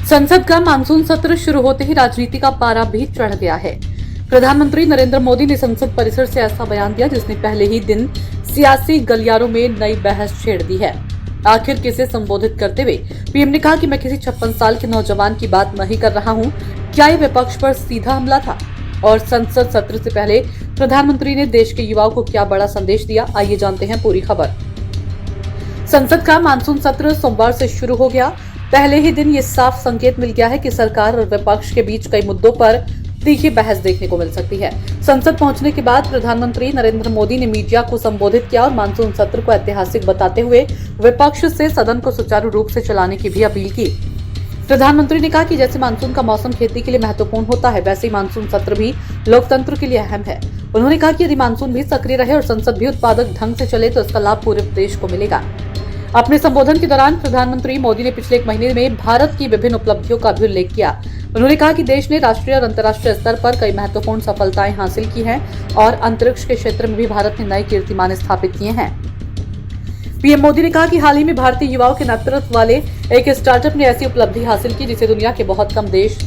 संसद का मानसून सत्र शुरू होते ही राजनीति का पारा भी चढ़ गया है। प्रधानमंत्री नरेंद्र मोदी ने संसद परिसर से ऐसा बयान दिया जिसने पहले ही दिन सियासी गलियारों में नई बहस छेड़ दी है। आखिर किसे संबोधित करते हुए पीएम ने कहा कि मैं किसी 56 साल के नौजवान की बात नहीं कर रहा हूं। क्या ये विपक्ष पर सीधा हमला था? और संसद सत्र से पहले प्रधानमंत्री ने देश के युवाओं को क्या बड़ा संदेश दिया? आइए जानते हैं पूरी खबर। संसद का मानसून सत्र सोमवार से शुरू हो गया। पहले ही दिन ये साफ संकेत मिल गया है कि सरकार और विपक्ष के बीच कई मुद्दों पर तीखी बहस देखने को मिल सकती है। संसद पहुंचने के बाद प्रधानमंत्री नरेंद्र मोदी ने मीडिया को संबोधित किया और मानसून सत्र को ऐतिहासिक बताते हुए विपक्ष से सदन को सुचारू रूप से चलाने की भी अपील की। प्रधानमंत्री ने कहा कि जैसे मानसून का मौसम खेती के लिए महत्वपूर्ण होता है, वैसे ही मानसून सत्र भी लोकतंत्र के लिए अहम है। उन्होंने कहा कि यदि मानसून भी सक्रिय रहे और संसद भी उत्पादक ढंग से चले तो इसका लाभ पूरे देश को मिलेगा। अपने संबोधन के दौरान प्रधानमंत्री मोदी ने पिछले एक महीने में भारत की विभिन्न उपलब्धियों का भी उल्लेख किया। उन्होंने कहा कि देश ने राष्ट्रीय और अंतर्राष्ट्रीय स्तर पर कई महत्वपूर्ण सफलताएं हासिल की हैं और अंतरिक्ष के क्षेत्र में भी भारत ने नए कीर्तिमान स्थापित किए हैं। पीएम मोदी ने कहा कि हाल ही में भारतीय युवाओं के नेतृत्व वाले एक स्टार्टअप ने ऐसी उपलब्धि हासिल की जिसे दुनिया के बहुत कम देश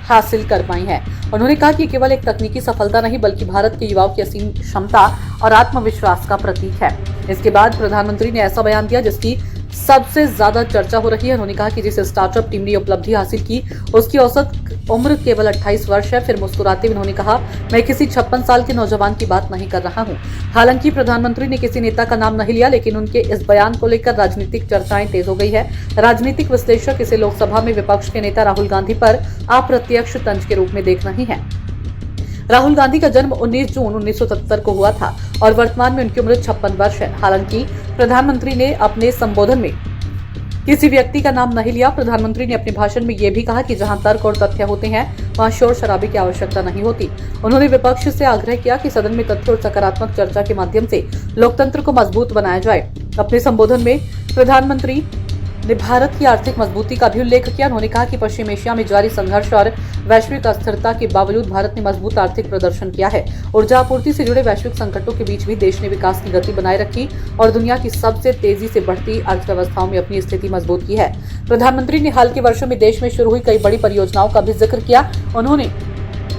हासिल कर पाए हैं। उन्होंने कहा कि केवल एक तकनीकी सफलता नहीं बल्कि भारत के युवाओं की असीम क्षमता और आत्मविश्वास का प्रतीक है। इसके बाद प्रधानमंत्री ने ऐसा बयान दिया जिसकी सबसे ज्यादा चर्चा हो रही है। उन्होंने कहा कि जिस स्टार्टअप टीम ने उपलब्धि हासिल की उसकी औसत उम्र केवल 28 वर्ष है। फिर मुस्कुराते हुए उन्होंने कहा, मैं किसी 56 साल के नौजवान की बात नहीं कर रहा हूं। हालांकि प्रधानमंत्री ने किसी नेता का नाम नहीं लिया, लेकिन उनके इस बयान को लेकर राजनीतिक चर्चाएं तेज हो गई है। राजनीतिक विश्लेषक इसे लोकसभा में विपक्ष के नेता राहुल गांधी पर अप्रत्यक्ष तंज के रूप में देख रहे हैं। राहुल गांधी का जन्म 19 जून 1970 को हुआ था और वर्तमान में उनकी उम्र 56 वर्ष है। हालांकि प्रधानमंत्री ने अपने संबोधन में किसी व्यक्ति का नाम नहीं लिया। प्रधानमंत्री ने अपने भाषण में यह भी कहा कि जहां तर्क और तथ्य होते हैं वहां शोर शराबे की आवश्यकता नहीं होती। उन्होंने विपक्ष से आग्रह किया कि सदन में तथ्य और सकारात्मक चर्चा के माध्यम से लोकतंत्र को मजबूत बनाया जाए। अपने संबोधन में प्रधानमंत्री ने भारत की आर्थिक मजबूती का भी उल्लेख किया। उन्होंने कहा कि पश्चिम एशिया में जारी संघर्ष और वैश्विक अस्थिरता के बावजूद भारत ने मजबूत आर्थिक प्रदर्शन किया है। ऊर्जा आपूर्ति से जुड़े वैश्विक संकटों के बीच भी देश ने विकास की गति बनाए रखी और दुनिया की सबसे तेजी से बढ़ती अर्थव्यवस्थाओं में अपनी स्थिति मजबूत की है। प्रधानमंत्री ने हाल के वर्षों में देश में शुरू हुई कई बड़ी परियोजनाओं का भी जिक्र किया। उन्होंने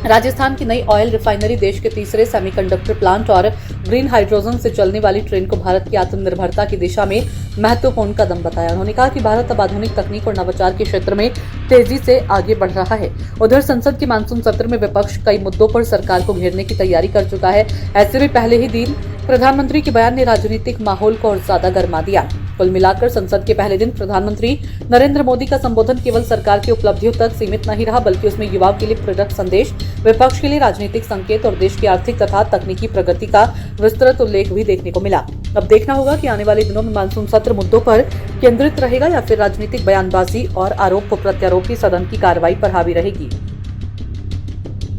राजस्थान की नई ऑयल रिफाइनरी, देश के तीसरे सेमीकंडक्टर प्लांट और ग्रीन हाइड्रोजन से चलने वाली ट्रेन को भारत की आत्मनिर्भरता की दिशा में महत्वपूर्ण कदम बताया। उन्होंने कहा कि भारत अब आधुनिक तकनीक और नवाचार के क्षेत्र में तेजी से आगे बढ़ रहा है। उधर संसद के मानसून सत्र में विपक्ष कई मुद्दों पर सरकार को घेरने की तैयारी कर चुका है। ऐसे में पहले ही दिन प्रधानमंत्री के बयान ने राजनीतिक माहौल को और ज्यादा गर्मा दिया। कुल मिलाकर संसद के पहले दिन प्रधानमंत्री नरेंद्र मोदी का संबोधन केवल सरकार की उपलब्धियों तक सीमित नहीं रहा, बल्कि उसमें युवाओं के लिए प्रेरक संदेश, विपक्ष के लिए राजनीतिक संकेत और देश की आर्थिक तथा तकनीकी प्रगति का विस्तृत उल्लेख भी देखने को मिला। अब देखना होगा कि आने वाले दिनों में मानसून सत्र मुद्दों पर केंद्रित रहेगा या फिर राजनीतिक बयानबाजी और आरोप प्रत्यारोप की सदन की कार्रवाई पर हावी रहेगी।